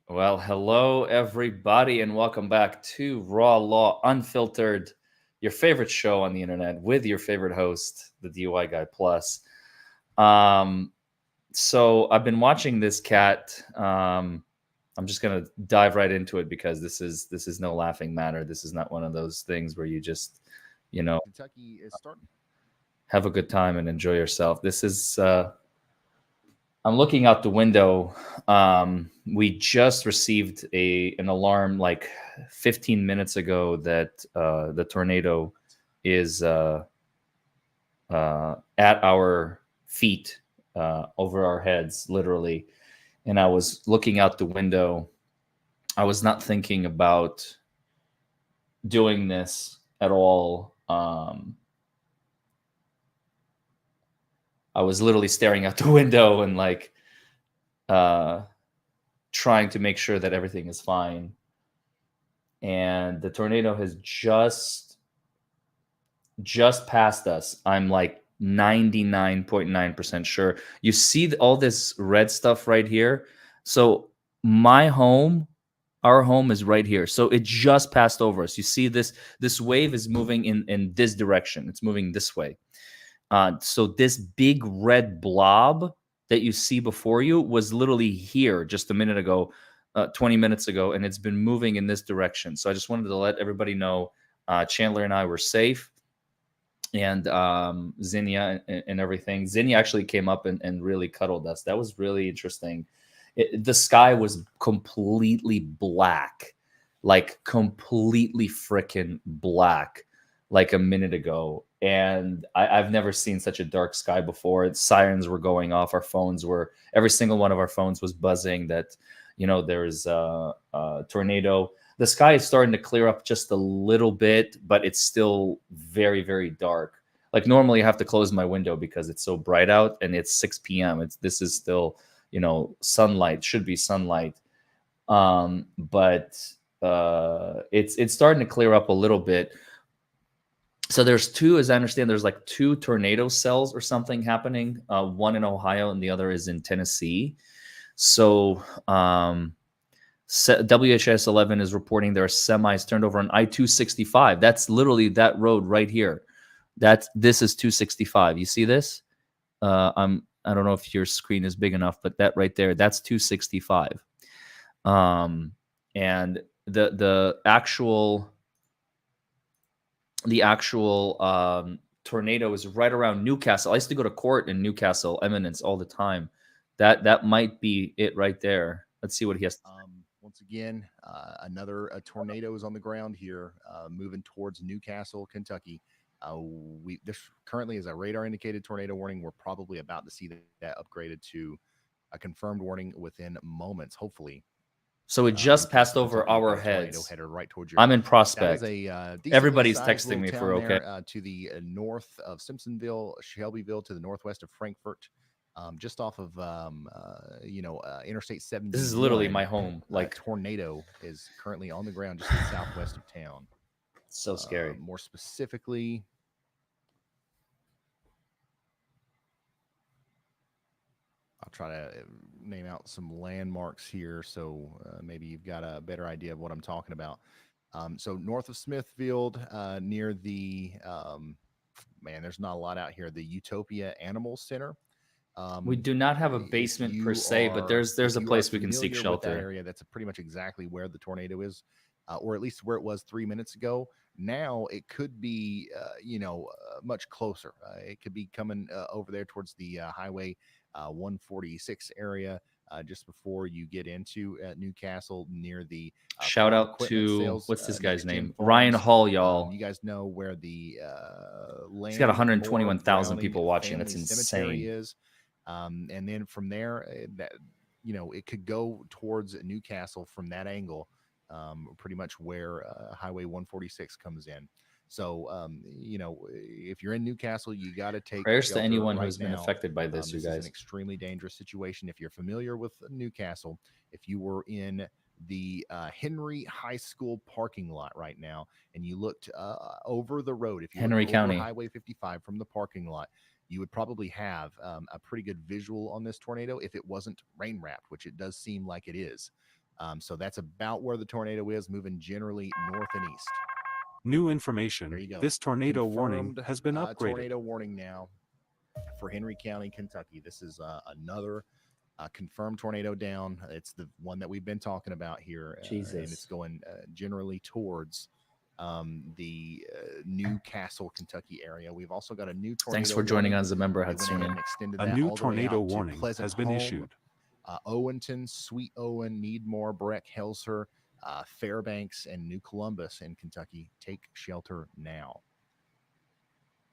Well, hello everybody, and welcome back to Raw Law Unfiltered, your favorite show on the internet with your favorite host, the DUI Guy Plus. Um, so I've been watching this cat. I'm just gonna dive right into it because this is no laughing matter. This is not one of those things where you just, you know, Kentucky is starting. have a good time and enjoy yourself. This is I'm looking out the window. We just received an alarm like 15 minutes ago that the tornado is at our feet, over our heads, literally. And I was looking out the window. I was not thinking about doing this at all. I was literally staring out the window and like uh, trying to make sure that everything is fine. And the tornado has just passed us. I'm like 99.9% sure. You see all this red stuff right here? So my home, our home is right here. So it just passed over us. You see this wave is moving in this direction. It's moving this way. So this big red blob that you see before you was literally here just a minute ago, 20 minutes ago, and it's been moving in this direction. So I just wanted to let everybody know Chandler and I were safe, and Zinnia and everything. Zinnia actually came up and really cuddled us. That was really interesting. The sky was completely black, like completely freaking black, like a minute ago. And I've never seen such a dark sky before. Sirens were going off. Every single one of our phones was buzzing that, there's a tornado. The sky is starting to clear up just a little bit, but it's still very, very dark. Like normally I have to close my window because it's so bright out and it's 6 p.m. This is still, sunlight, should be sunlight. But it's starting to clear up a little bit. So there's two, as I understand, there's like two tornado cells or something happening. One in Ohio and the other is in Tennessee. So WHS 11 is reporting there are semis turned over on I-265. That's literally that road right here. This is 265. You see this? I don't know if your screen is big enough, but that right there, that's 265. And the actual tornado is right around Newcastle. I used to go to court in Newcastle, Eminence, all the time. That might be it right there. Let's see what he has. Once again, another tornado is on the ground here, moving towards Newcastle, Kentucky. This currently is a radar indicated tornado warning. We're probably about to see that upgraded to a confirmed warning within moments, hopefully. So it just passed over Kentucky, our tornado heads. headed right towards your. I'm in That is Prospect. a decently Everybody's sized texting little me town for okay. there to the north of Simpsonville, Shelbyville, to the northwest of Frankfort, just off of Interstate 71. This is literally my home. Like, tornado is currently on the ground just to the southwest of town. so scary. More specifically, I'll try to name out some landmarks here so maybe you've got a better idea of what I'm talking about. So north of Smithfield, near the there's not a lot out here. The Utopia Animal Center. We do not have a If basement per you se, but are there's if a you are place we can seek familiar with that shelter. area, that's pretty much exactly where the tornado is, or at least where it was 3 minutes ago. Now it could be, much closer. It could be coming over there towards the highway 146 area. Just before you get into Newcastle, near the Shout farm out equipment to sales, what's this next guy's gen name? Ryan farms. Hall, y'all. You guys know where the He's got Landmore 121,000 Browning people watching. That's Family Cemetery insane. is. And then from there, that it could go towards Newcastle from that angle, pretty much where Highway 146 comes in. So, if you're in Newcastle, you got to take Prayers to shelter anyone right who's been now. affected by this, you This is an guys. extremely dangerous situation. If you're familiar with Newcastle, if you were in the Henry High School parking lot right now and you looked over the road, if you looked Henry over County. Highway 55 from the parking lot, you would probably have a pretty good visual on this tornado if it wasn't rain wrapped, which it does seem like it is. So that's about where the tornado is, moving generally north and east. New There information. you go. This tornado warning Confirmed has been upgraded. tornado warning now for Henry County, Kentucky. This is another confirmed tornado down. It's the one that we've been talking about here, and it's Jesus. going generally towards the Newcastle, Kentucky area. We've also got a new Thanks tornado for joining warning. us as a member, They went ahead Hatsune. and extended A that new all the way tornado out to warning Pleasant has been Home, issued. Owenton, Sweet Owen, Needmore, Breck, Helser, Fairbanks, and New Columbus in Kentucky. Take shelter now.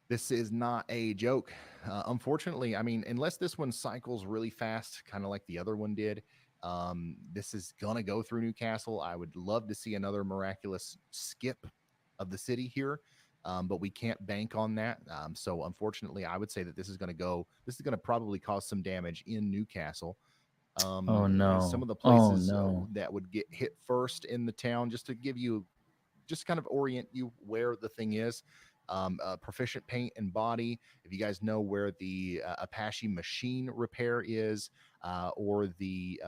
This is not a joke. Unfortunately, I mean, unless this one cycles really fast, kind of like the other one did, this is going to go through Newcastle. I would love to see another miraculous skip of the city here, but we can't bank on that. So, unfortunately, I would say that this is going to go, this is going to probably cause some damage in Newcastle. Oh Some no. of the Oh places no. that would get hit first in the town, just to give you, just kind of orient you where the thing is. Proficient Paint and Body. If you guys know where the Apache Machine Repair is, or the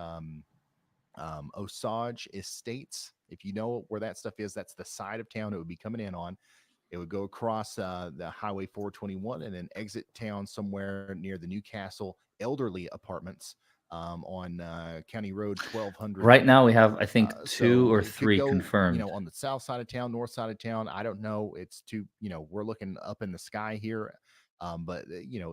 Osage Estates, if you know where that stuff is, that's the side of town it would be coming in on. It would go across the Highway 421 and then exit town somewhere near the Newcastle Elderly Apartments on County Road 1200 Right there. now we have, I think, two So or it could three go, confirmed. on the south side of town, north side of town. I don't know. It's too, we're looking up in the sky here. But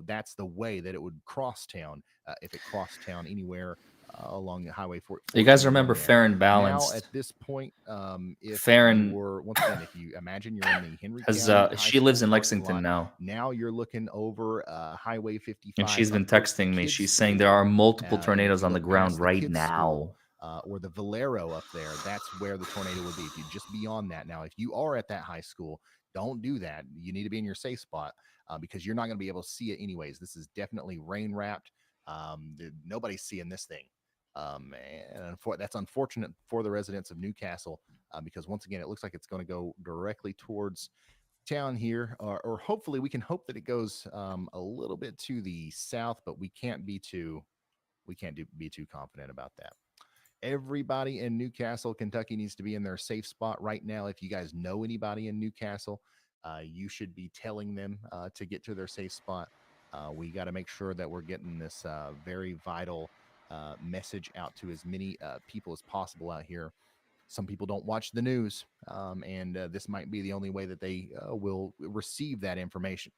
that's the way that it would cross town if it crossed town anywhere along the Highway You guys 421 remember there. Fair and Now, Balanced? at this point, if you Farron were, once again, if you imagine you're in the Henry has County High she lives School in parking Lexington lot, now, now you're looking over Highway and 55 she's been up towards the texting me. kids' She's saying there school. are multiple And if tornadoes you on the look ground past the right kids' school, now. or the Valero up there, that's where the tornado would be. If you just beyond that. Now, if you are at that high school, don't do that. You need to be in your safe spot because you're not going to be able to see it anyways. This is definitely rain wrapped. Nobody's seeing this thing. And that's unfortunate for the residents of Newcastle because once again, it looks like it's going to go directly towards town here, or hopefully we can hope that it goes a little bit to the south, but be too confident about that. Everybody in Newcastle, Kentucky needs to be in their safe spot right now. If you guys know anybody in Newcastle, you should be telling them to get to their safe spot. We got to make sure that we're getting this very vital message out to as many people as possible out here. Some people don't watch the news, and this might be the only way that they will receive that information.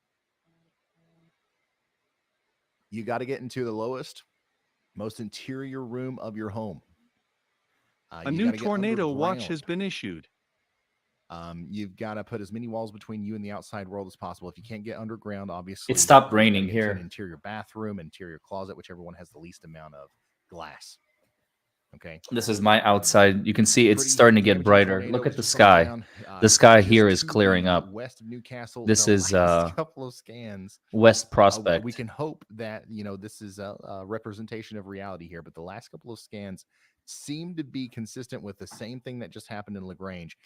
You got to get into the lowest, most interior room of your home. A You new got to get tornado watch has underground. been issued. You've got to put as many walls between you and the outside world as possible. If you can't get underground, It obviously, stopped you got to raining get to an here. interior bathroom, interior closet, whichever one has the least amount of glass. Okay. This is my outside. You can see it's Pretty starting to get damaging brighter. tornado Look was at the just on the sky. ground. The sky Just here is to clearing the up. west of Newcastle, This the is last couple of scans. West We Prospect. can hope that this is a representation of reality here, but the last couple of scans seem to be consistent with the same thing that just happened in Lagrange.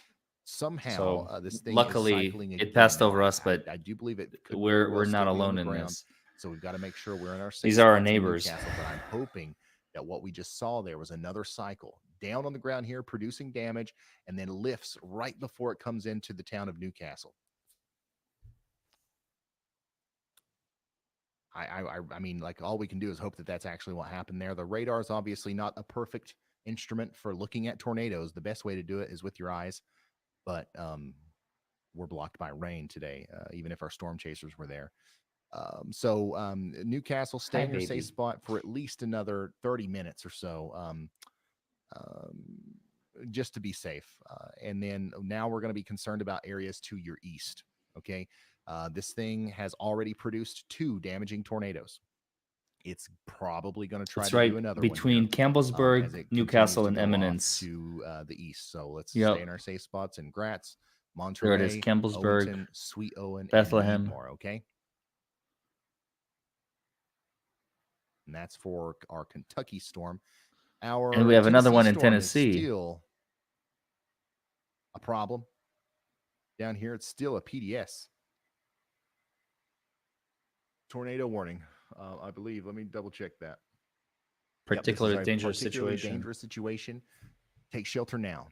Somehow, So this thing is luckily cycling it again. passed Now, over us, but I do believe it could very we're well not still be alone in underground. this. So we've got to make sure we're in our safe These are our spots in neighbors. Newcastle. But I'm hoping that what we just saw there was another cycle down on the ground here, producing damage, and then lifts right before it comes into the town of Newcastle. I mean, like, all we can do is hope that that's actually what happened there. The radar is obviously not a perfect instrument for looking at tornadoes. The best way to do it is with your eyes, but we're blocked by rain today, even if our storm chasers were there. Newcastle, stay Hi, in your safe baby. spot for at least another 30 minutes or so, um, just to be safe. And then now we're going to be concerned about areas to your east. Okay. This thing has already produced 2 damaging tornadoes. It's probably going to try It's to do right another one here between as Campbellsburg, it continues Newcastle, to and go off Eminence. to the east. So let's stay Yep. in our safe spots in Gratz, There it is. Monterey, Campbellsburg, Owenton, Sweet Owen, and Bethlehem. Needmore. Okay. And that's for our Kentucky storm. And Our we have another Tennessee one in storm is Tennessee. still a problem. Down here, it's still a PDS. Tornado warning, I believe. Let me double check that. Yep, this is Particularly a dangerous particularly situation. dangerous situation. Take shelter now.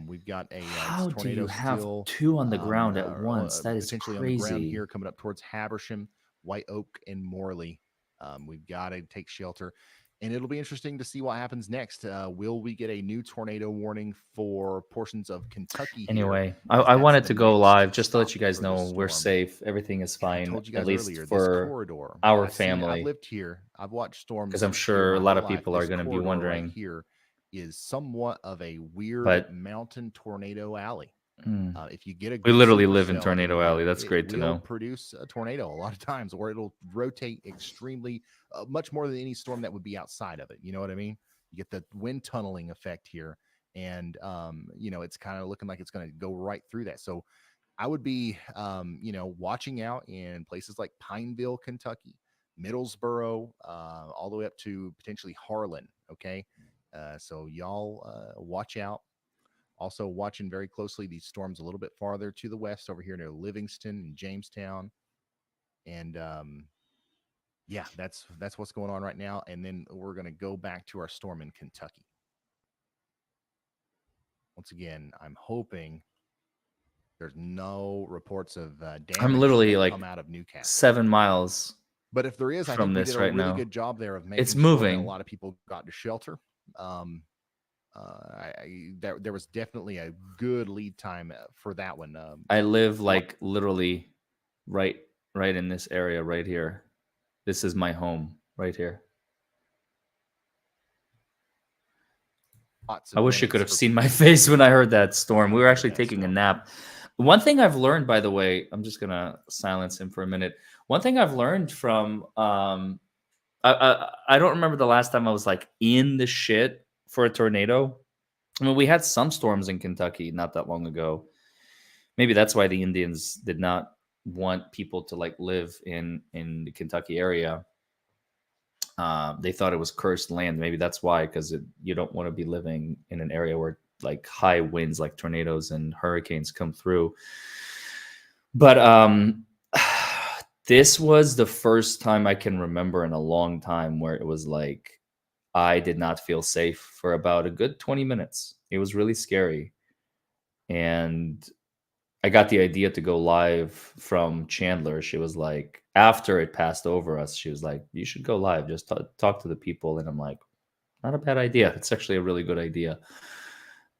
We've got a How do tornado you have still 2 on the ground at once? That is potentially on the ground crazy. here, coming up towards Habersham, White Oak, and Morley. We've got to take shelter, and it'll be interesting to see what happens next. Will we get a new tornado warning for portions of Kentucky here? Anyway, as I that's wanted the to go next live just to let stop you guys for this know we're storm. safe. Everything is And I fine, told you at guys least earlier, this for corridor, our I've family. lived here. I've watched storms Because I'm here sure my a lot whole of life. people are This going to be corridor right wondering. here is somewhat of a weird But mountain tornado alley. hmm, If you get a we good literally live in supercell Tornado through Alley. here, That's it great to will know. produce a tornado a lot of times, or it'll rotate extremely much more than any storm that would be outside of it. You know what I mean? You get the wind tunneling effect here, and it's kind of looking like it's going to go right through that. So I would be, watching out in places like Pineville, Kentucky, Middlesboro, all the way up to potentially Harlan. Okay. So y'all watch out. Also, watching very closely these storms a little bit farther to the west over here near Livingston and Jamestown. And yeah, that's what's going on right now. And then we're going to go back to our storm in Kentucky. Once again, I'm hoping there's no reports of damage I'm literally that like come out of Newcastle. 7 miles But if there is, I from think we this did a right really now. good job there of making It's sure that a moving. lot of people got to shelter. There was definitely a good lead time for that one. I live like literally right in this area right here. This is my home right here. lots I of wish you could minutes have for seen my people face to when I heard that storm. We were navigate actually that taking a storm. nap. One thing I've learned, by the way, I'm just gonna silence him for a minute. One thing I've learned from I don't remember the last time I was like in the shit for a tornado. I mean, we had some storms in Kentucky not that long ago. Maybe that's why the Indians did not want people to like live in the Kentucky area. They thought it was cursed land. Maybe that's why, because you don't want to be living in an area where like high winds, like tornadoes and hurricanes, come through. But this was the first time I can remember in a long time where it was like I did not feel safe for about a good 20 minutes. It was really scary. And I got the idea to go live from Chandler. She was like, after it passed over us, she was like, you should go live, just talk to the people. And I'm like, not a bad idea. It's actually a really good idea.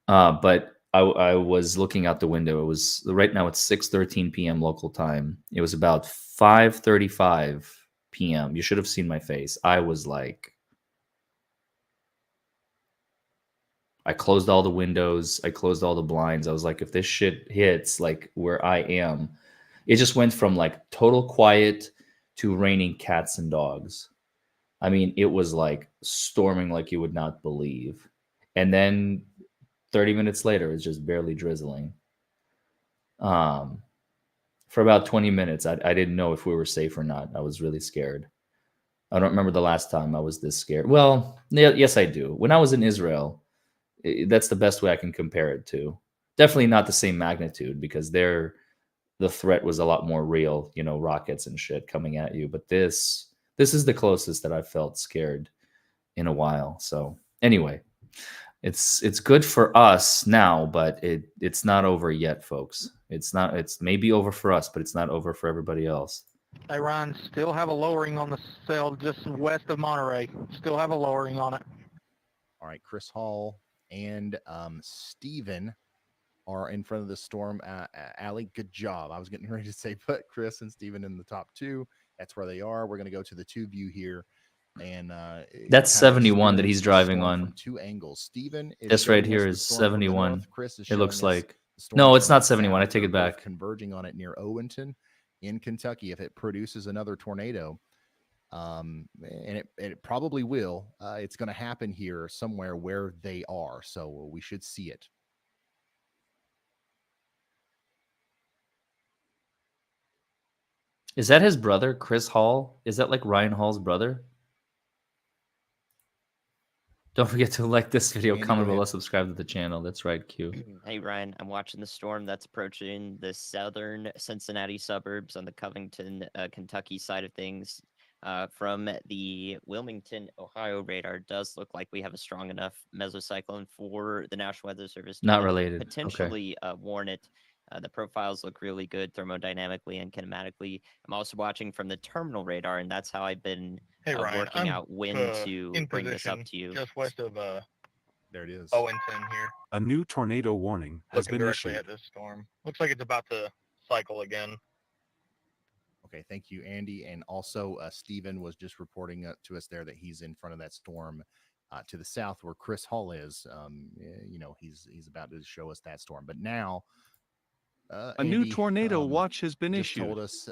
But I was looking out the window. It was right now it's 6:13 p.m. local time. It was about 5:35 p.m. You should have seen my face. I was like, I closed all the windows. I closed all the blinds. I was like, if this shit hits like where I am, it just went from like total quiet to raining cats and dogs. I mean, it was like storming like you would not believe. And then 30 minutes later, it's just barely drizzling. Um, for about 20 minutes, I didn't know if we were safe or not. I was really scared. I don't remember the last time I was this scared. Well, yes, I do. When I was in Israel, that's the best way I can compare it to. Definitely not the same magnitude because there the threat was a lot more real, rockets and shit coming at you. But this is the closest that I've felt scared in a while. So anyway, it's good for us now, but it's not over yet, folks. It's maybe over for us, but it's not over for everybody else. Hey, Ryan, still have a lowering on the cell just west of Monterey. Still have a lowering on it. All right, Chris Hall and Steven are in front of the storm alley. Good job. I was getting ready to say put Chris and Steven in the top two. That's where they are. We're going to go to the two view here. And that's 71 that he's driving on on from two angles. Steven is this right showing here us the is storm from the 71. north. Chris is It looks showing us like the storm no, it's from not the 71. I south. take They're it both back. converging on it near Owenton in Kentucky. If it produces another tornado, and it probably will, it's going to happen here somewhere where they are. So we should see it. Is that his brother, Chris Hall? Is that like Ryan Hall's brother? Don't forget to like this video, Andy, comment go below, ahead. subscribe to the channel. That's right, Q. Hey Ryan, I'm watching the storm that's approaching the southern Cincinnati suburbs on the Covington, Kentucky side of things. From the Wilmington, Ohio radar, does look like we have a strong enough mesocyclone for the National Weather Service to Not related. Okay. potentially warn it. The profiles look really good thermodynamically and kinematically. I'm also watching from the terminal radar, and that's how I've been Hey, Ryan, working I'm out when to in bring this up position to you. just west of There it is. Owenton here, A new tornado warning has looking been directly issued. at this storm. Looks like it's about to cycle again. Okay, thank you, Andy. And also, Stephen was just reporting to us there that he's in front of that storm to the south where Chris Hall is. He's about to show us that storm. But now, A new Andy, tornado watch has been just issued. told us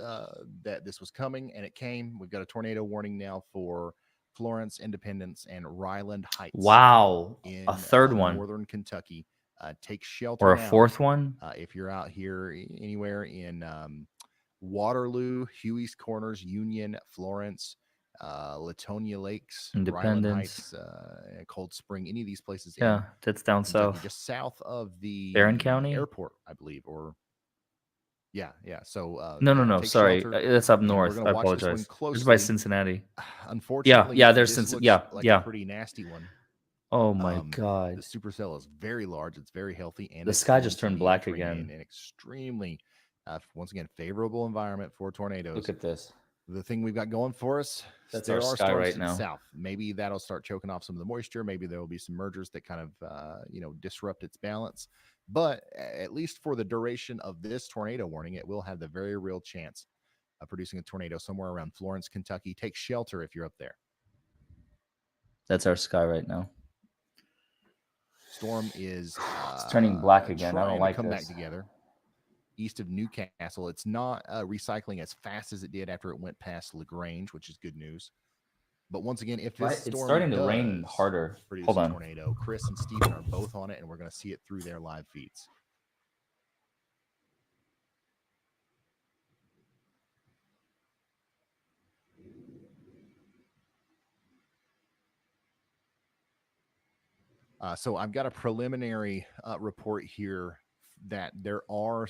that this was coming, and it came. We've got a tornado warning now for Florence, Independence, and Ryland Heights. Wow. In A third one. northern Kentucky. Take shelter Or a now, fourth one? if you're out here anywhere in Waterloo, Huey's Corners, Union, Florence, Latonia Lakes, Ryland Independence. Heights, Cold Spring, any of these places. Yeah, in that's down Kentucky, south. just south of the Barron County? airport, I believe. Or yeah. So No. take Sorry. shelter, That's up and we're north. gonna I watch this one apologize. It's by closely. Cincinnati. Unfortunately, there's this Cincinnati. looks like Yeah. a pretty nasty one. Oh my The God. supercell is very large. It's very healthy, and The it's sky going just to turned be black entering again. in an extremely, once again, favorable environment for tornadoes. Look at this. The thing we've got going for us. That's there our are sky storms right to the now. south. Maybe that'll start choking off some of the moisture. Maybe there will be some mergers that kind of disrupt its balance. But at least for the duration of this tornado warning, it will have the very real chance of producing a tornado somewhere around Florence, Kentucky. Take shelter if you're up there. That's our sky right now. Storm is It's turning black again. I trying don't to like come this. back together east of Newcastle. It's not recycling as fast as it did after it went past LaGrange, which is good news. But once again, if this storm It's starting to rain does harder. produce Hold a on. tornado, Chris and Steven are both on it, and we're going to see it through their live feeds. So I've got a preliminary report here that there are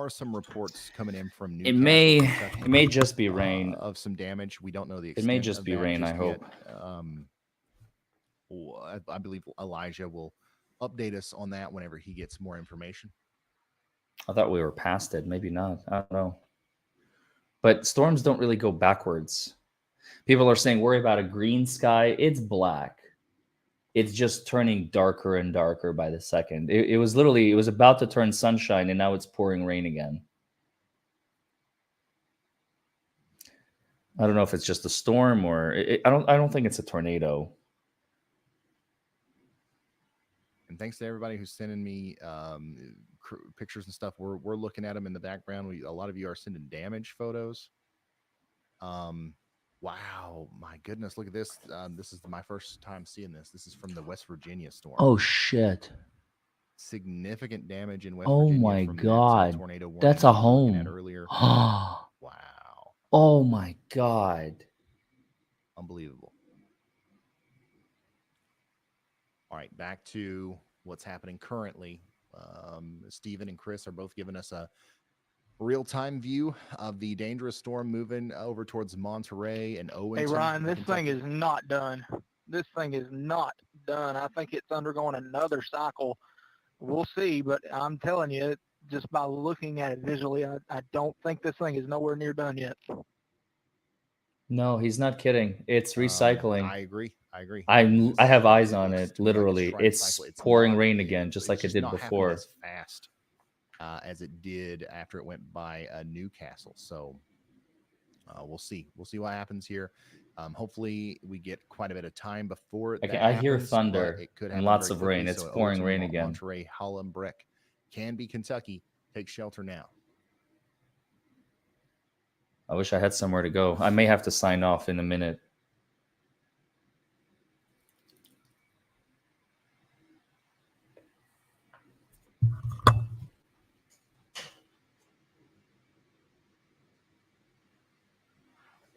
some reports coming in from Newcastle, Kentucky, It may just be rain. of some damage. We don't know the It extent. may just of be that rain, just I yet. hope. I believe Elijah will update us on that whenever he gets more information. I thought we were past it. Maybe not. I don't know. But storms don't really go backwards. People are saying worry about a green sky. It's black. It's just turning darker and darker by the second. It was about to turn sunshine, and now it's pouring rain again. I don't know if it's just a storm or I don't think it's a tornado. And thanks to everybody who's sending me pictures and stuff. We're looking at them in the background. A lot of you are sending damage photos. Wow, my goodness, look at this. This is my first time seeing this. This is from the West Virginia storm. Oh shit! Significant damage in West Oh Virginia. my from that, God, tornado warning that's we a were looking at home. earlier. Wow. Oh my God. Unbelievable. All right, back to what's happening currently. Stephen and Chris are both giving us a real-time view of the dangerous storm moving over towards Monterey and Owenton. Hey, Ryan, this Kentucky. thing is not done. This thing is not done. I think it's undergoing another cycle. We'll see, but I'm telling you, just by looking at it visually, I don't think this thing is nowhere near done yet. No, he's not kidding. It's recycling. I agree. I have eyes on looks it. to me like Literally, trying to it's cycle. pouring not- rain again, just it's like it just did not happening before. as fast as it did after it went by Newcastle. So we'll see. We'll see what happens here. Hopefully, we get quite a bit of time before that I hear happens, thunder but it could and happen lots very of rain. quickly. It's So pouring Owenton, rain again. Monterey, Hollenbreck, Canby, Kentucky. Take shelter now. I wish I had somewhere to go. I may have to sign off in a minute.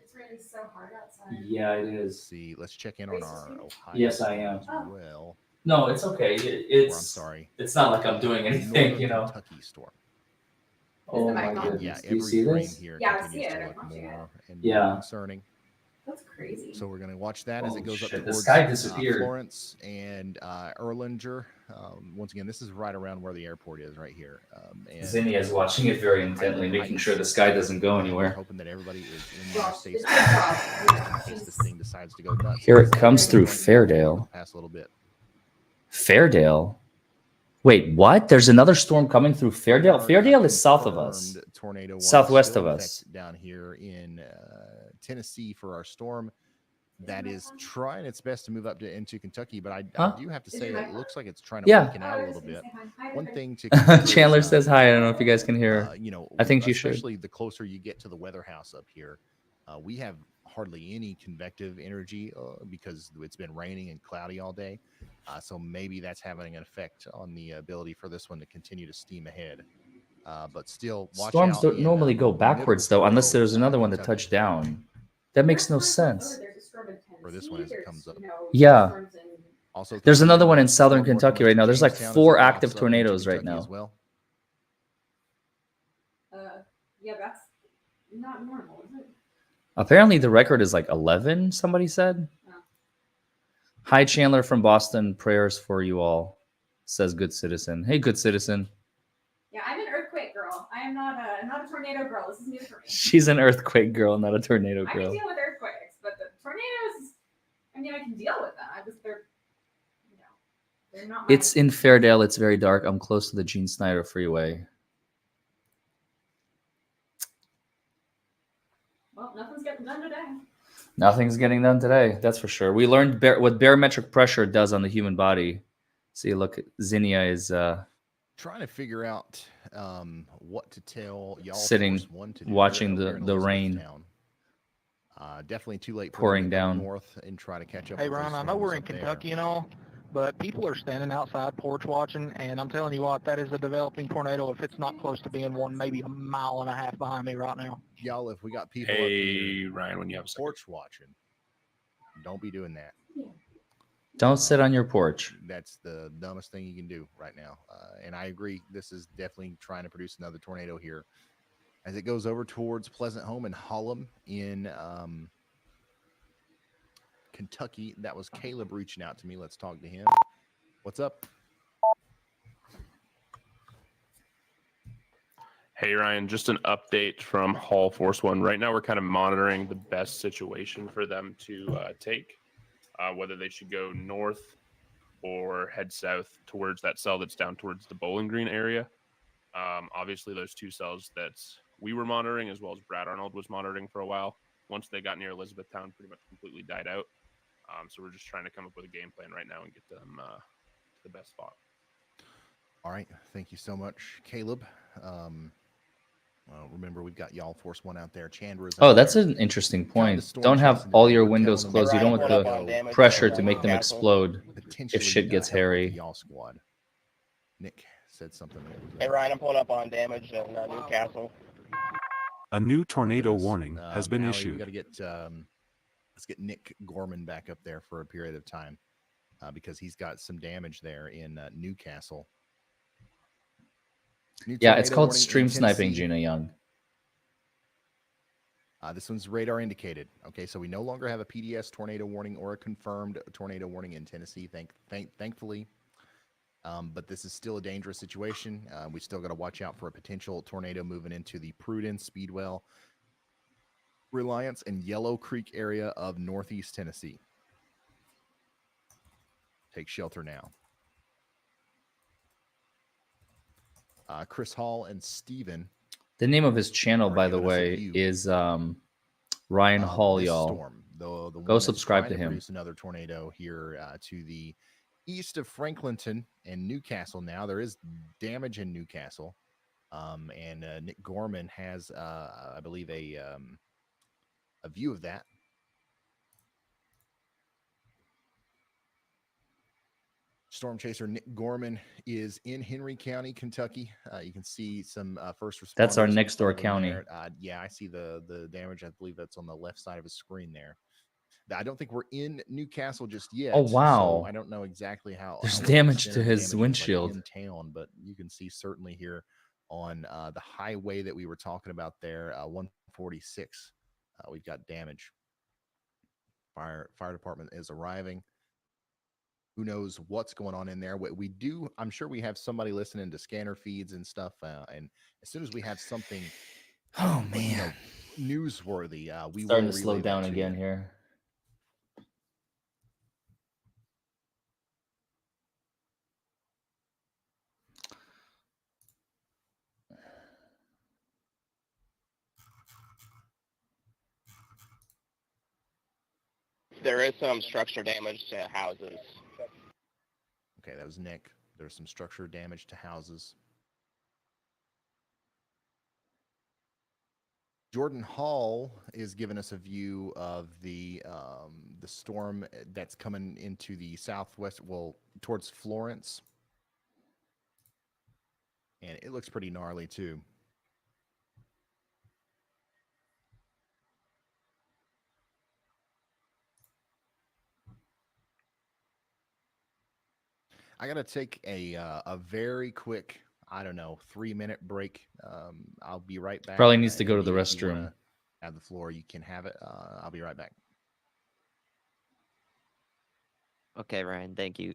It's raining so hard outside. Yeah, it is. See, let's check in on our Ohio. Yes, I storm am. as Oh. well. No, it's okay. Or, I'm sorry. It's not like I'm doing anything, Northern you know. Kentucky storm. Oh the my mic on? goodness. Yeah, Do you every see frame this? here Yeah, I continues see it. to I'm look watching it. more and Yeah. more concerning. That's crazy. So we're going to watch that as it Oh, goes up shit, the towards sky disappeared. Florence and Erlanger. Once again, this is right around where the airport is, right here. And Zinnia is watching it very intently, making sure the sky doesn't go we're anywhere. hoping that everybody is in their Gosh, safe it's spot good job. just in case this thing decides to go nuts. Here it Because comes through it's going Fairdale. past a little bit. Fairdale? Wait, what? There's another storm coming through Fairdale? Fairdale is south of us. Confirmed tornado warning Southwest still of in us. effect down here in Tennessee for our storm. That is trying its best to move up into Kentucky, but I Huh? do have to say it looks like it's trying to Yeah. weaken out a little bit. One thing to Chandler says hi. I don't know if you guys can hear. you know, I think you should. especially the closer you get to the weather house up here, we have hardly any convective energy because it's been raining and cloudy all day. So maybe that's having an effect on the ability for this one to continue to steam ahead. But still, watch Storms out don't in, normally go backwards, though, unless there's another one that Kentucky. touched down. That makes no sense. For this one as it comes up. Yeah. Also, There's another one in storm southern north of Kentucky right now. There's like Jamestown as 4 it moves active up into tornadoes right Kentucky now. as well. Yeah, that's not normal, is it? Apparently, the record is like 11, somebody said. Oh. Hi, Chandler from Boston. Prayers for you all, says Good Citizen. Hey, Good Citizen. Yeah, I'm an earthquake girl. I am not a tornado girl. This is new for me. She's an earthquake girl, not a tornado I can girl. deal with earthquakes, but the tornadoes, I mean, I can deal with them. They're not. It's in Fairdale. It's very dark. I'm close to the Gene Snyder Freeway. Well, nothing's getting done today. Nothing's getting done today. That's for sure. We learned what barometric pressure does on the human body. See, look, Zinnia is Trying to figure out what to tell y'all. Sitting, Force One to do watching here in the rain Elizabethtown. Definitely too late for pouring them to go down. north and try to catch up. Hey, with those Ron, I know we're in storms up there. Kentucky and all, but people are standing outside porch watching, and I'm telling you what, that is a developing tornado if it's not close to being one, maybe a mile and a half behind me right now. Y'all, if we got people up Hey, here Ryan, when you have a second. porch watching, don't be doing that. Don't sit on your porch. That's the dumbest thing you can do right now. And I agree. This is definitely trying to produce another tornado here as it goes over towards Pleasant Home and Hallam in Kentucky. That was Caleb reaching out to me. Let's talk to him. What's up? Hey, Ryan, just an update from Hall Force One. Right now, we're kind of monitoring the best situation for them to take, whether they should go north or head south towards that cell that's down towards the Bowling Green area. Obviously, those 2 cells that we were monitoring, as well as Brad Arnold was monitoring for a while, once they got near Elizabethtown, pretty much completely died out. So we're just trying to come up with a game plan right now and get them to the best spot. All right. Thank you so much, Caleb. Remember, we've got y'all Force One out there. Chandler is Oh, out that's there. an interesting Counting the point. storm Don't have chasing all today. your We're windows telling them closed. You don't to want go the pressure to make them explode potentially if shit gets help out the hairy. Y'all squad. Nick said something. Hey Ryan, I'm pulling up on damage in Newcastle. A new tornado Goodness. warning has been Allie, issued. We got to get let's get Nick Gorman back up there for a period of time because he's got some damage there in Newcastle. New Yeah, it's tornado called warning in stream sniping, Tennessee. Gina Young. This one's radar indicated. Okay, so we no longer have a PDS tornado warning or a confirmed tornado warning in Tennessee, thankfully. But this is still a dangerous situation. We still got to watch out for a potential tornado moving into the Prudence, Speedwell, Reliance, and Yellow Creek area of northeast Tennessee. Take shelter now. Chris Hall and Steven. The name of his channel, Are by the giving us a way, view. is Ryan Hall, This y'all. storm, the one Go that's subscribe trying to him. Produce another tornado here to the east of Franklinton and Newcastle. Now there is damage in Newcastle, and Nick Gorman has, I believe, a view of that. Storm chaser Nick Gorman is in Henry County, Kentucky. You can see some first responders. That's our in next door front of him county. there. Yeah, I see the damage. I believe that's on the left side of his screen there. I don't think we're in Newcastle just yet. Oh, wow. So I don't know exactly how. There's what damage extent to of the his damage is, like, windshield. in town, but you can see certainly here on the highway that we were talking about there, 146. We've got damage. Fire department is arriving. Who knows what's going on in there? We do. I'm sure we have somebody listening to scanner feeds and stuff. And as soon as we have something, Oh you know, man, newsworthy, we starting will to slow relay that down to again you. here. There is some structure damage to houses. Okay, that was Nick. There's some structure damage to houses. Jordan Hall is giving us a view of the storm that's coming into the southwest, well, towards Florence, and it looks pretty gnarly too. I gotta take a very quick, I don't know, 3-minute break. I'll be right back. Probably needs to go to Andy, the if you restroom. wanna have the floor, you can have it. I'll be right back. Okay, Ryan, thank you.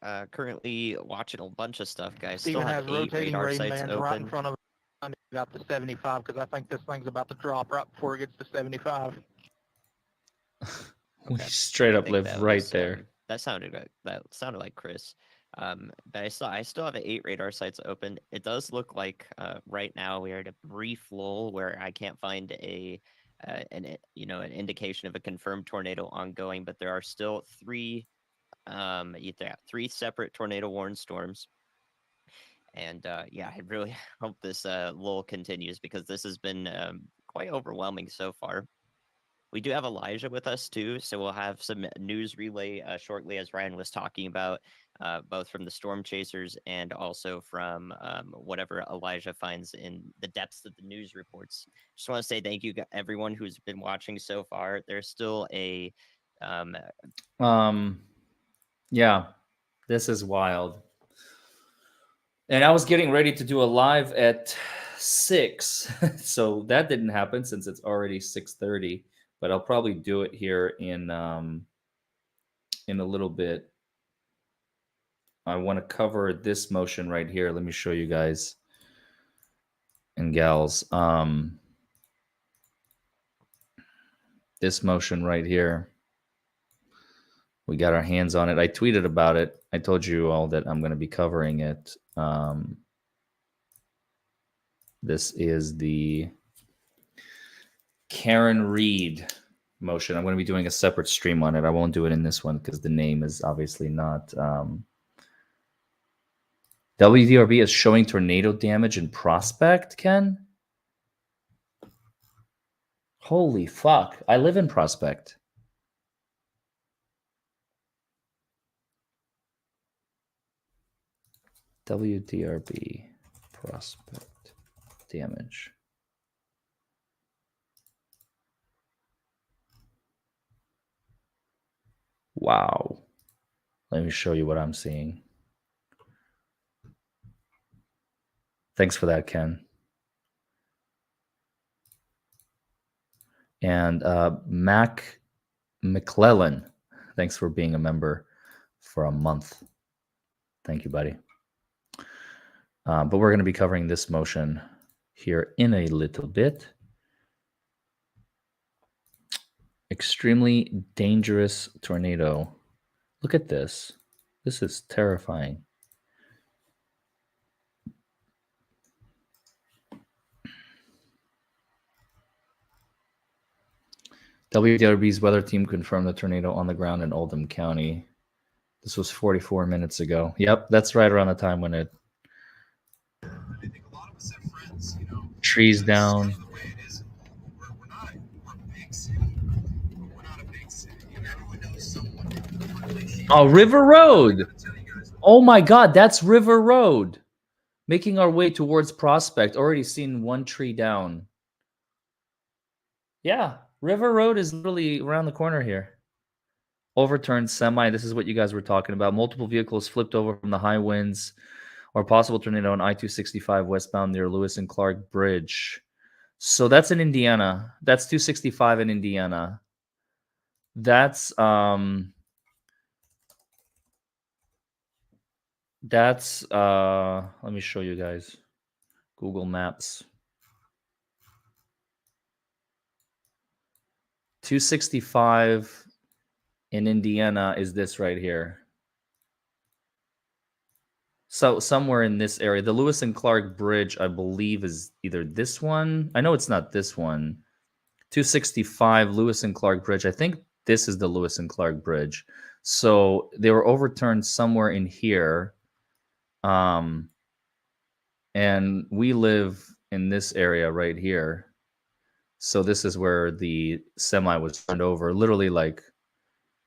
Currently watching a bunch of stuff, guys. Steven Still has have 8 rotating radar rain sites bands right in open. front of us. Got to 75 because I think this thing's about to drop right before it gets to 75. We Okay. straight I up think live that right was, there. that sounded like Chris. But I still have 8 radar sites open. It does look like right now we are at a brief lull where I can't find an indication of a confirmed tornado ongoing, but there are still 3 separate tornado warned storms. And yeah, I really hope this lull continues because this has been quite overwhelming so far. We do have Elijah with us too, so we'll have some news relay shortly, as Ryan was talking about, both from the storm chasers and also from whatever Elijah finds in the depths of the news reports. Just want to say thank you everyone who's been watching so far. There's still a Yeah, this is wild. And I was getting ready to do a live at 6, so that didn't happen since it's already 6:30. But I'll probably do it here in a little bit. I want to cover this motion right here. Let me show you guys and gals. This motion right here. We got our hands on it. I tweeted about it. I told you all that I'm going to be covering it. This is the Karen Reed motion. I'm going to be doing a separate stream on it. I won't do it in this one because the name is obviously not. WDRB is showing tornado damage in Prospect, Ken? Holy fuck. I live in Prospect. WDRB Prospect damage. Wow. Let me show you what I'm seeing. Thanks for that, Ken. And Mac McClellan, thanks for being a member for a month. Thank you, buddy. But we're going to be covering this motion here in a little bit. Extremely dangerous tornado. Look at this. This is terrifying. WDRB's weather team confirmed the tornado on the ground in Oldham County. This was 44 minutes ago. Yep, that's right around the time when it trees down. Oh, River Road. Oh my God, that's River Road. Making our way towards Prospect. Already seen one tree down. Yeah, River Road is literally around the corner here. Overturned semi. This is what you guys were talking about. Multiple vehicles flipped over from the high winds or possible tornado on I-265 westbound near Lewis and Clark Bridge. So that's in Indiana. That's 265 in Indiana. That's let me show you guys. Google Maps. 265 in Indiana is this right here. So somewhere in this area, the Lewis and Clark Bridge, I believe, is either this one. I know it's not this one. 265 Lewis and Clark Bridge. I think this is the Lewis and Clark Bridge. So they were overturned somewhere in here. And we live in this area right here. So this is where the semi was turned over, literally like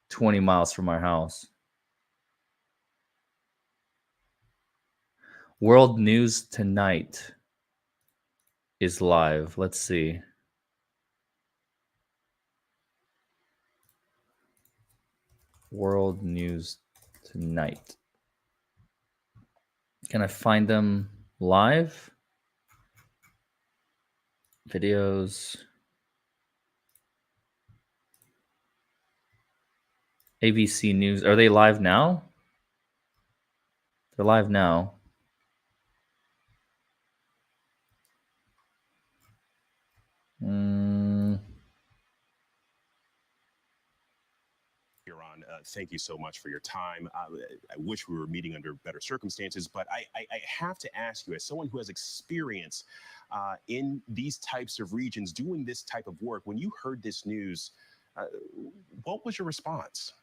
20 miles from our house. World News Tonight is live. Let's see. World News Tonight. Can I find them live? Videos. ABC News. Are they live now? They're live now. Thank you so much for your time. I wish we were meeting under better circumstances, but I have to ask you, as someone who has experience in these types of regions doing this type of work, when you heard this news, what was your response?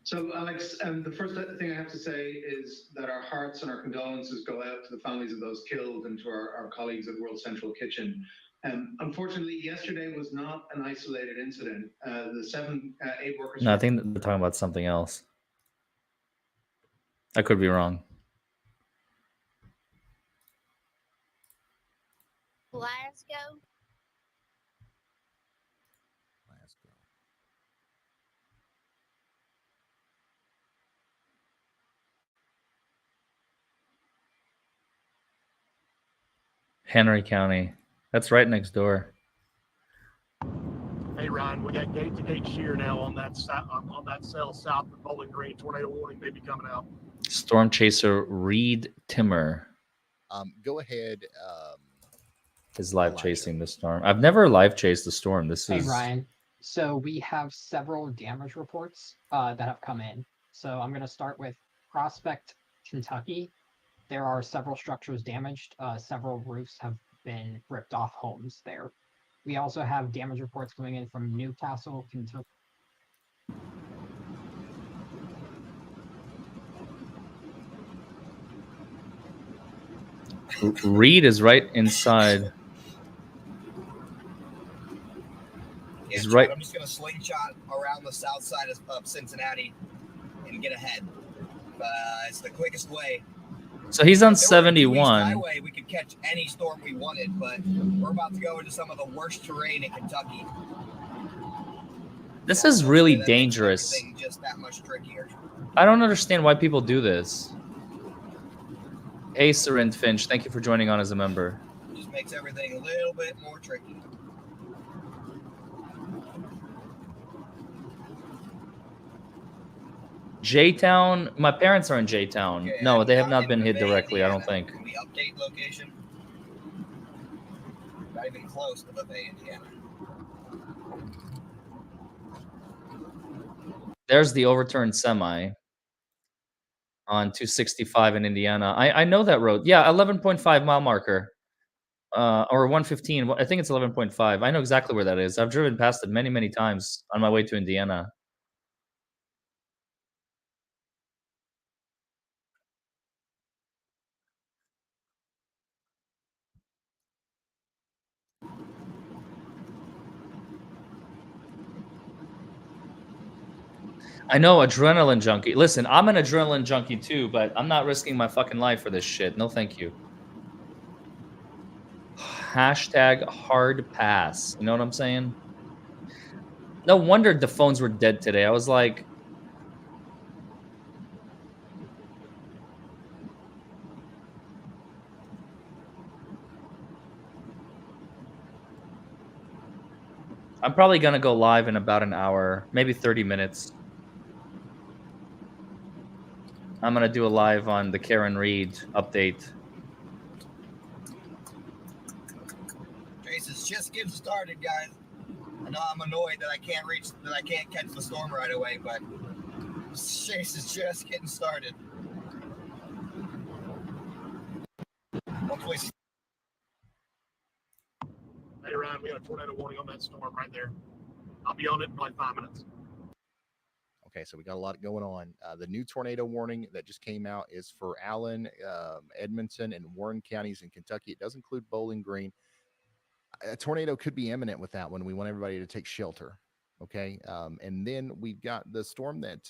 So, Alex, the first thing I have to say is that our hearts and our condolences go out to the families of those killed and to our colleagues at World Central Kitchen. Unfortunately, yesterday was not an isolated incident. The eight workers. No, I think they're talking about something else. I could be wrong. Glasgow. Henry County. That's right next door. Hey Ryan, we got gate-to-gate shear now on that cell south of Bowling Green. Tornado warning may be coming out. Storm Chaser Reed Timmer Go ahead. is live chasing the storm. I've never live chased the storm. Hey Ryan, so we have several damage reports that have come in. So I'm going to start with Prospect, Kentucky. There are several structures damaged. Several roofs have been ripped off homes there. We also have damage reports coming in from Newcastle, Kentucky. Reed is right inside. He's Yeah, right. I'm just going to slingshot around the south side of Cincinnati and get ahead. It's the quickest way. So he's on If there were a due east 71. highway, we could catch any storm we wanted, but we're about to go into some of the worst terrain in Kentucky. This is really That makes dangerous. everything just that much trickier. I don't understand why people do this. Hey, Seren Finch, thank you for joining on as a member. Just makes everything a little bit more tricky. J-Town, my parents are in J-Town. Okay, No, I'm they have not not been in hit Bay, directly, I don't Indiana. think. Can we update location? Not even close to the Bay, Indiana. There's the overturned semi on 265 in Indiana. I know that road. Yeah, 11.5 mile marker. Or 115. I think it's 11.5. I know exactly where that is. I've driven past it many, many times on my way to Indiana. I know, adrenaline junkie. Listen, I'm an adrenaline junkie too, but I'm not risking my fucking life for this shit. No, thank you. Hashtag hard pass. You know what I'm saying? No wonder the phones were dead today. I was like, I'm probably gonna go live in about an hour, maybe 30 minutes. I'm gonna do a live on the Karen Reed update. Chase is just getting started, guys. I know I'm annoyed that I can't catch the storm right away, but Chase is just getting started. Hopefully. Hey, Ryan, we got a tornado warning on that storm right there. I'll be on it in like 5 minutes. Okay, so we got a lot going on. The new tornado warning that just came out is for Allen, Edmonton, and Warren counties in Kentucky. It does include Bowling Green. A tornado could be imminent with that one. We want everybody to take shelter. Okay, and then we've got the storm that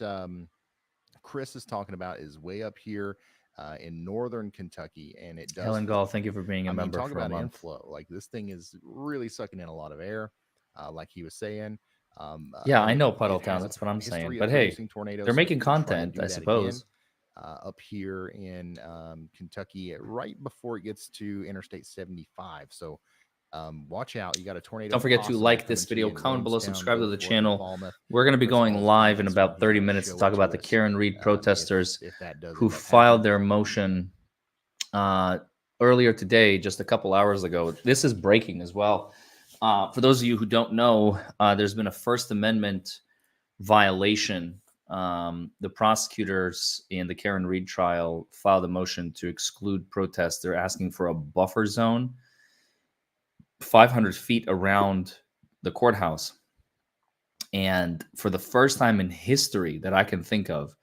Chris is talking about is way up here in northern Kentucky, and it does. Helen Gall, thank you for being a member talk for about a month. inflow. Like this thing is really sucking in a lot of air, like he was saying. Yeah, I know Puddletown. That's what I'm saying. But hey, they're making content, I suppose. Up here in Kentucky, right before it gets to Interstate 75. So watch out. You got a tornado. Don't forget to like this video, comment below, subscribe to the channel. We're going to be going live in about 30 minutes to talk about the Karen Reed protesters who filed their motion earlier today, just a couple hours ago. This is breaking as well. For those of you who don't know, there's been a First Amendment violation. The prosecutors in the Karen Reed trial filed a motion to exclude protests. They're asking for a buffer zone 500 feet around the courthouse. And for the first time in history that I can think of,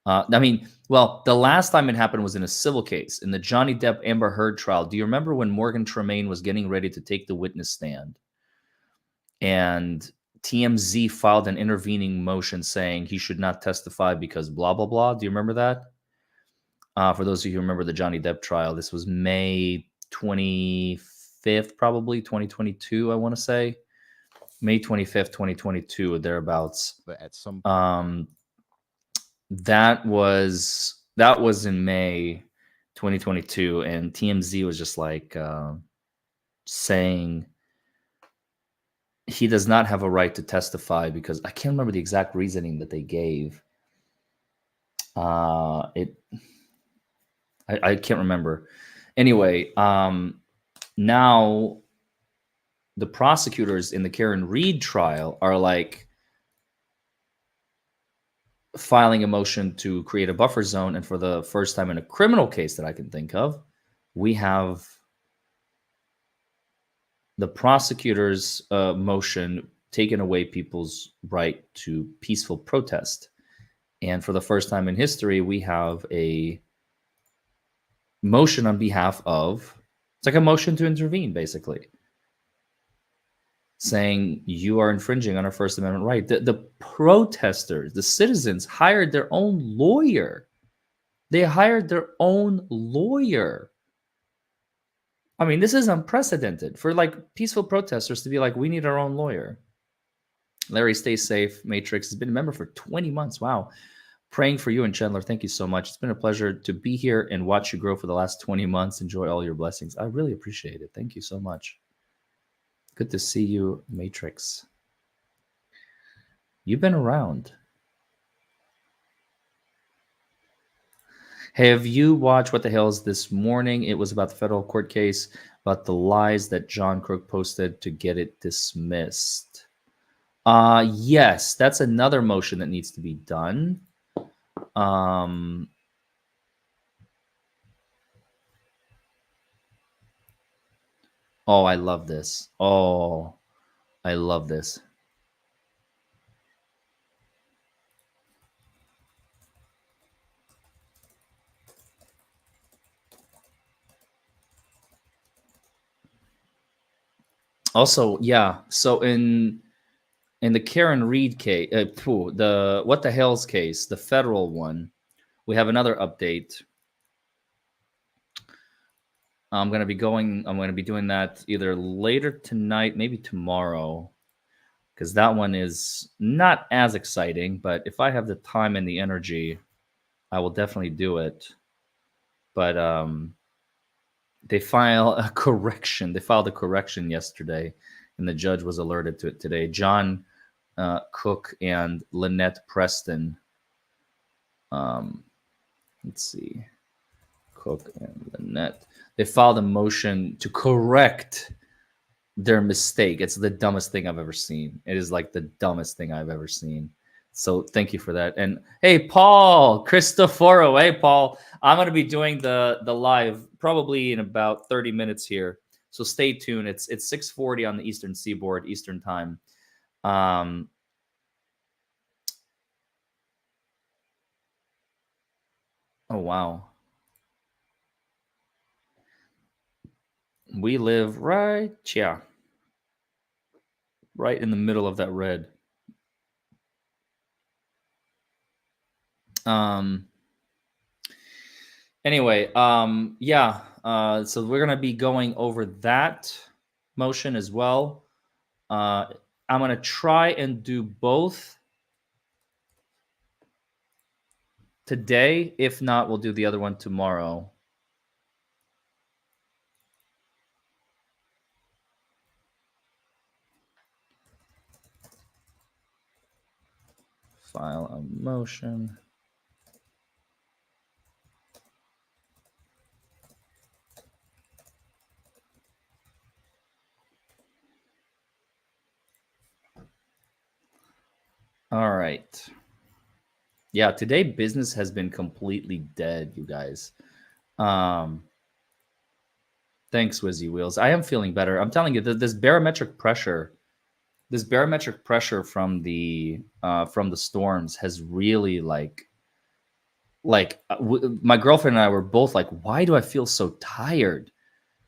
the last time it happened was in a civil case in the Johnny Depp Amber Heard trial. Do you remember when Morgan Tremaine was getting ready to take the witness stand? And TMZ filed an intervening motion saying he should not testify because blah, blah, blah. Do you remember that? For those of you who remember the Johnny Depp trial, this was May 25th, probably 2022, I want to say. May 25th, 2022, or thereabouts. But at some that was in May 2022, and TMZ was just like saying he does not have a right to testify because I can't remember the exact reasoning that they gave. I can't remember. Anyway, now the prosecutors in the Karen Reed trial are like filing a motion to create a buffer zone. And for the first time in a criminal case that I can think of, we have the prosecutor's motion taking away people's right to peaceful protest. And for the first time in history, we have a motion on behalf of, it's like a motion to intervene, basically, saying you are infringing on our First Amendment right. The protesters, the citizens, hired their own lawyer. They hired their own lawyer. I mean, this is unprecedented for like peaceful protesters to be like, we need our own lawyer. Larry, stay safe. Matrix has been a member for 20 months. Wow. Praying for you and Chandler. Thank you so much. It's been a pleasure to be here and watch you grow for the last 20 months. Enjoy all your blessings. I really appreciate it. Thank you so much. Good to see you, Matrix. You've been around. Have you watched What the Hell Is This Morning? It was about the federal court case, about the lies that John Crook posted to get it dismissed. Yes, that's another motion that needs to be done. Oh, I love this. Oh, I love this. Also, yeah. So in the Karen Reed case, the What the Hell's case, the federal one, we have another update. I'm going to be doing that either later tonight, maybe tomorrow, because that one is not as exciting, but if I have the time and the energy, I will definitely do it. But they filed a correction. They filed a correction yesterday and the judge was alerted to it today. John Cook and Lynette Preston. Let's see. Cook and Lynette. They filed a motion to correct their mistake. It's the dumbest thing I've ever seen. It is like the dumbest thing I've ever seen. So thank you for that. And hey, Paul Cristoforo. Hey, Paul. I'm going to be doing the live probably in about 30 minutes here. So stay tuned. It's 6:40 on the Eastern Seaboard, Eastern time. Oh, wow. We live right here. Right in the middle of that red. Anyway, yeah. So we're gonna be going over that motion as well. I'm gonna try and do both today. If not, we'll do the other one tomorrow. File a motion. All right. Yeah, today business has been completely dead, you guys. Thanks, Wizzy Wheels. I am feeling better. I'm telling you, this barometric pressure from the storms has really my girlfriend and I were both like, why do I feel so tired?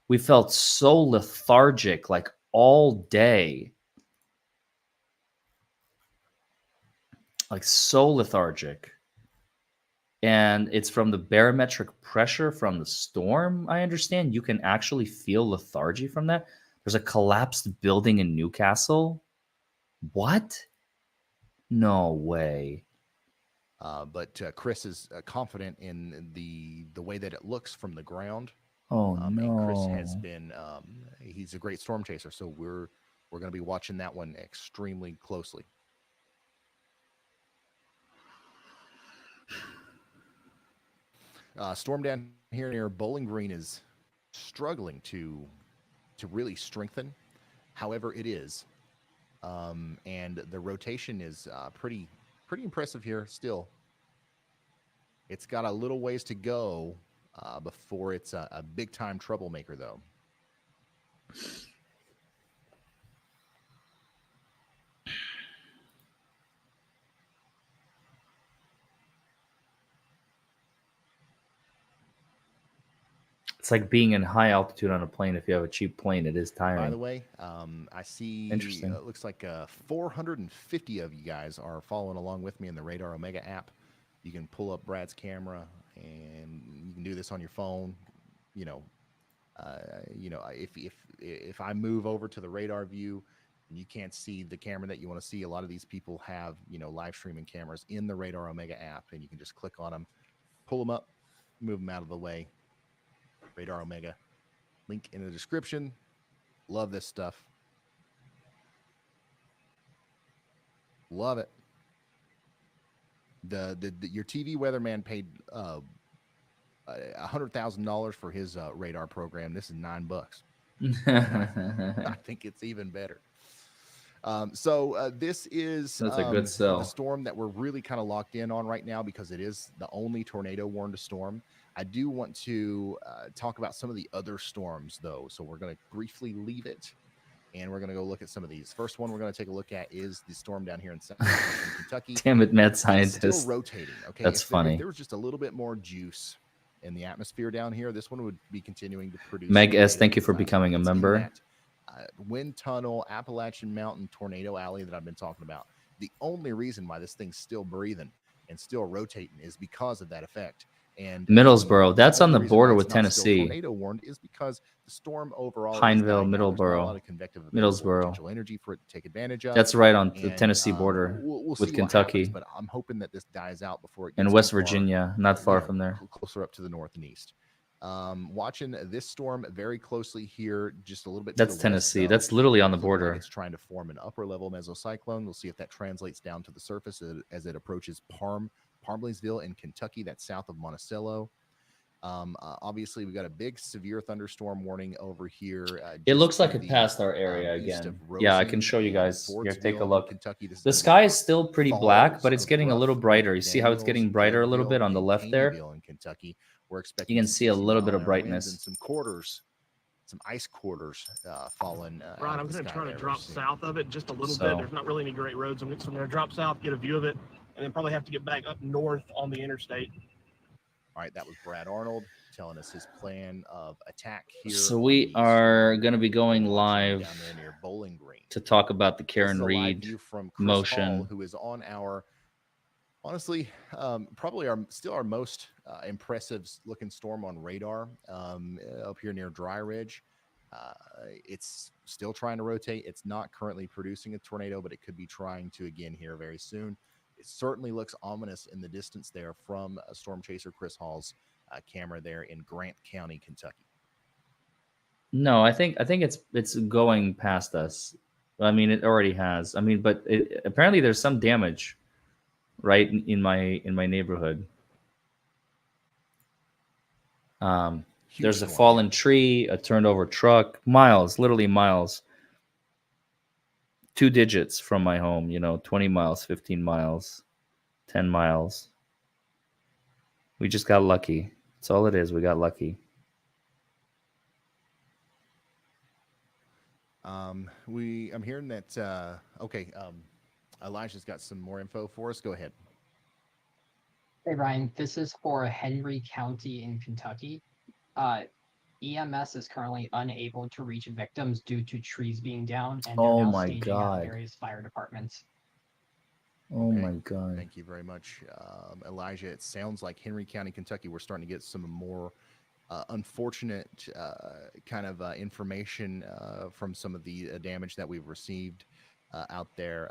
We felt so lethargic like all day. Like so lethargic. And it's from the barometric pressure from the storm, I understand. You can actually feel lethargy from that. There's a collapsed building in Newcastle. What? No way. But Chris is confident in the way that it looks from the ground. Oh, no. And Chris has no. been he's a great storm chaser, so we're going to be watching that one extremely closely. Storm down here near Bowling Green is struggling to really strengthen. However, it is, and the rotation is pretty impressive here still. It's got a little ways to go before it's a big time troublemaker, though. It's like being in high altitude on a plane. If you have a cheap plane, it is tiring. By the way, I see Interesting. It looks like 450 of you guys are following along with me in the Radar Omega app. You can pull up Brad's camera, and you can do this on your phone. If I move over to the radar view and you can't see the camera that you want to see, a lot of these people have live streaming cameras in the Radar Omega app, and you can just click on them, pull them up, move them out of the way. Radar Omega, link in the description. Love this stuff. Love it. Your TV weatherman paid $100,000 for his radar program. This is $9. I think it's even better. This is That's a good sell. The storm that we're really kind of locked in on right now because it is the only tornado warned storm. I do want to talk about some of the other storms, though. So we're going to briefly leave it, and we're going to go look at some of these. First one we're going to take a look at is the storm down here in Central Kentucky. Damn it, mad It's scientist. still rotating. Okay, That's funny. If there was just a little bit more juice in the atmosphere down here, this one would be continuing to produce. Meg S, tornadoes thank you for last becoming a week. It's in member. that, wind tunnel, Appalachian Mountain tornado alley that I've been talking about. The only reason why this thing's still breathing and still rotating is because of that effect. And Middlesboro, that's on the reason why border it's with not still Tennessee. tornado warned is because the storm overall is Pineville, dying down. There's not a Middlesboro. lot of convective available Middlesboro. potential energy for it to take advantage of. That's right on the And, Tennessee border we'll with see what Kentucky happens, but I'm hoping that this dies out before it gets and too West far, Virginia, not far from there. closer up to the north and east. Watching this storm very closely here, just a little bit. That's to the Tennessee. West, That's literally on the looking like border. it's trying to form an upper level mesocyclone. We'll see if that translates down to the surface as it approaches Parmleysville in Kentucky. That's south of Monticello. Obviously, we got a big severe thunderstorm warning over here. It just looks like to it the, passed our area east again. of Yeah, I Rosie can show you and guys. Here, take a Fordsville in look. Kentucky. This The is sky gonna be is still pretty black, Falls but it's of getting a little Ruff, brighter. You see how it's McDaniels, getting brighter a little bit Leadville, on the and left there? Caneyville in Kentucky. We're You expecting can some see a 60 little bit of mile-an-hour winds and brightness. some quarters, some ice quarters falling. Ryan, out I'm of the going to sky try to there drop soon. south of it just a little So- bit. There's not really any great roads. I'm going to drop south, get a view of it, and then probably have to get back up north on the interstate. All right, that was Brad Arnold telling us his plan of attack here. So on we the are storm going to be going watching live down there near Bowling Green. to talk about the This is Karen a live Reed view from Chris motion. Hall, who is on our, honestly, probably our most impressive looking storm on radar up here near Dry Ridge. It's still trying to rotate. It's not currently producing a tornado, but it could be trying to again here very soon. It certainly looks ominous in the distance there from storm chaser Chris Hall's camera there in Grant County, Kentucky. No, I think it's going past us. I mean, it already has. I mean, but apparently there's some damage, right in my neighborhood. There's a storm, fallen tree, a turned over truck, miles, literally miles. 2 digits from my home, 20 miles, 15 miles, 10 miles. We just got lucky. That's all it is. We got lucky. I'm hearing that Elijah's got some more info for us. Go ahead. Hey Ryan, this is for Henry County in Kentucky. EMS is currently unable to reach victims due to trees being down, and they're Oh now my staging God. at various fire departments. Oh Okay. my God. Thank you very much, Elijah. It sounds like Henry County, Kentucky, we're starting to get some more unfortunate kind of information from some of the damage that we've received out there.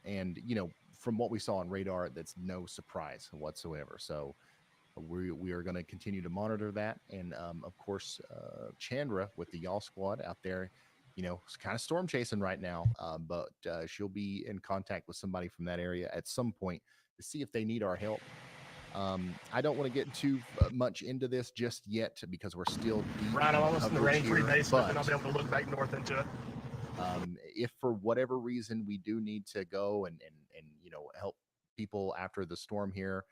And, from what we saw on radar, that's no surprise whatsoever. So we are going to continue to monitor that. And, of course, Chandra with the Y'all Squad out there, it's kind of storm chasing right now, but she'll be in contact with somebody from that area at some point to see if they need our help. I don't want to get too much into this just yet because we're still deep Ryan, I'm almost in the coverage rain-free here, basement, and but I'll be able to look back north into it. if for whatever reason we do need to go and help people after the storm here,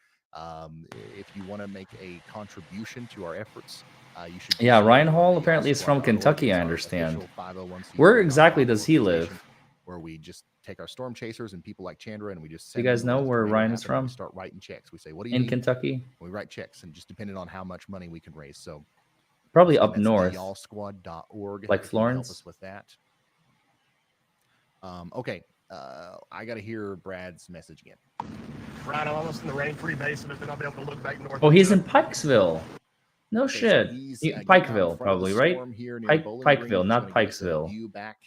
if you want to make a contribution to our efforts, you should. do Yeah, so Ryan on Hall the apparently is from Squad.org. Kentucky, It's I our understand. official 501c3 Where exactly nonprofit does he live? organization where we just take our storm chasers and people like Chandra and we just Do you send guys them know if where tornado Ryan is happened and we from? start writing checks. We say, what do you In need? Kentucky? We write checks, and just depending on how much money we can raise. So Probably again, up that's north. y'allsquad.org. Like if you wanna help Florence? us with that. Okay, I got to hear Brad's message again. Ryan, I'm almost in the rain-free basement, and I'll be able to look back north. Oh, he's into in it. Pikesville. No Okay, so shit. he's, You- getting out in Pikeville, front of the probably, right? storm here near Bowling Green. Pikeville, He's not gonna give us a Pikesville. view back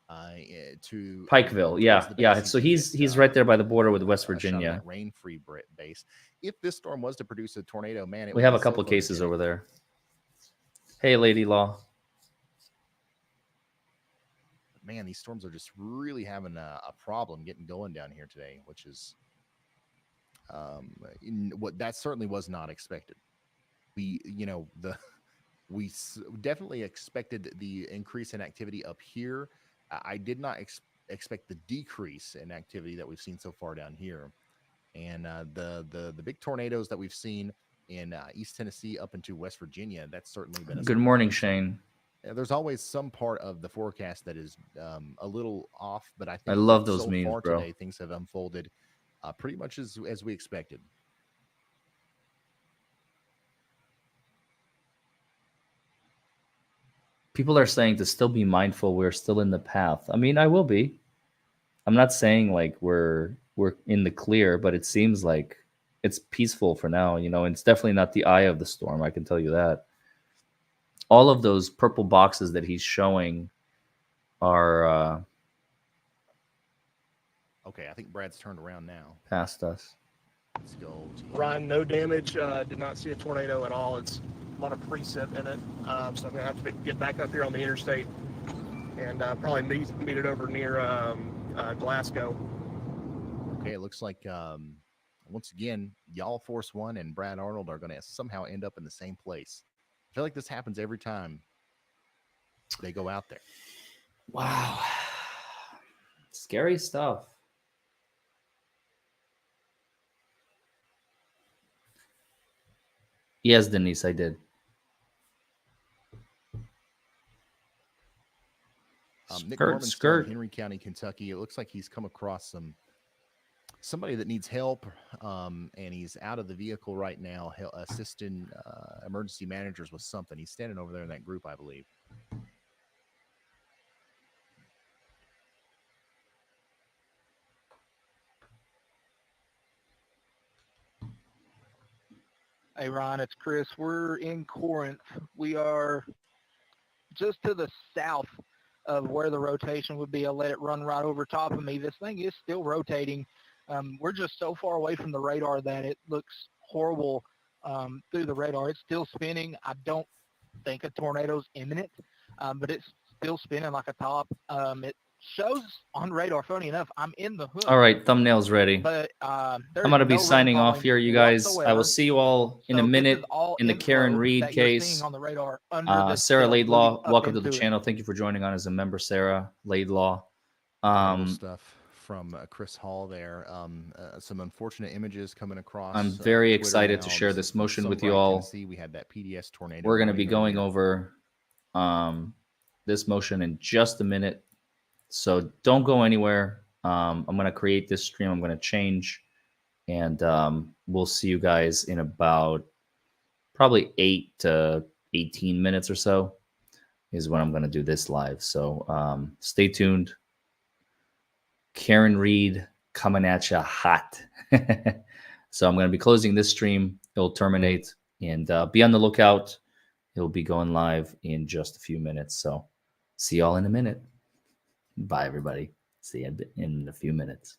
to Pikeville, towards yeah, the yeah. base. So He he's can get, right there by the border with West a shot of Virginia. that rain-free base. If this storm was to produce a tornado, man, it We would have be a so couple cases photogenic. over there. Hey, Lady Law. Man, these storms are just really having a problem getting going down here today, which is what that certainly was not expected. We definitely expected the increase in activity up here. I did not expect the decrease in activity that we've seen so far down here, and the big tornadoes that we've seen in East Tennessee up into West Virginia. That's certainly been a Good morning, surprise. Shane. Yeah, there's always some part of the forecast that is a little off, but I think I love that those so memes, far bro. today things have unfolded pretty much as we expected. People are saying to still be mindful. We're still in the path. I mean, I will be. I'm not saying like we're in the clear, but it seems like it's peaceful for now. And it's definitely not the eye of the storm. I can tell you that. All of those purple boxes that he's showing are Okay, I think Brad's turned around now. past us. Let's go. Ryan, no damage. Did not see a tornado at all. It's lot of precip in it. So I'm gonna have to get back up here on the interstate and probably meet it over near Glasgow. Okay, it looks like once again, y'all Force One and Brad Arnold are going to somehow end up in the same place. I feel like this happens every time they go out there. Wow. Scary stuff. Yes, Denise, I did. Nick Skirt, Norman's still in skirt. Henry County, Kentucky. It looks like he's come across somebody that needs help, and he's out of the vehicle right now, assisting emergency managers with something. He's standing over there in that group, I believe. Hey, Ron, it's Chris. We're in Corinth. We are just to the south of where the rotation would be. I'll let it run right over top of me. This thing is still rotating. We're just so far away from the radar that it looks horrible through the radar. It's still spinning. I don't think a tornado's imminent, but it's still spinning like a top. It shows on radar, funny enough, I'm in the hood. All right, thumbnail's ready. But I'm going to be signing off here, you guys. I will see you all in a minute in the Karen Reed case. On the radar Sarah Laidlaw, welcome to the into it. channel. Thank you for joining on as a member, Sarah Laidlaw. Incredible stuff from Chris Hall there. Some unfortunate images coming across. I'm very Twitter excited now. to share This this is motion with you Sunbright, all. Tennessee. We had that PDS tornado. We're going to be running going earlier. over this motion in just a minute. So don't go anywhere. I'm going to create this stream. I'm going to change. And we'll see you guys in about probably 8 to 18 minutes or so is when I'm going to do this live. So stay tuned. Karen Reed coming at you hot. So I'm going to be closing this stream. It'll terminate. And be on the lookout. It'll be going live in just a few minutes. So see y'all in a minute. Bye, everybody. See you in a few minutes.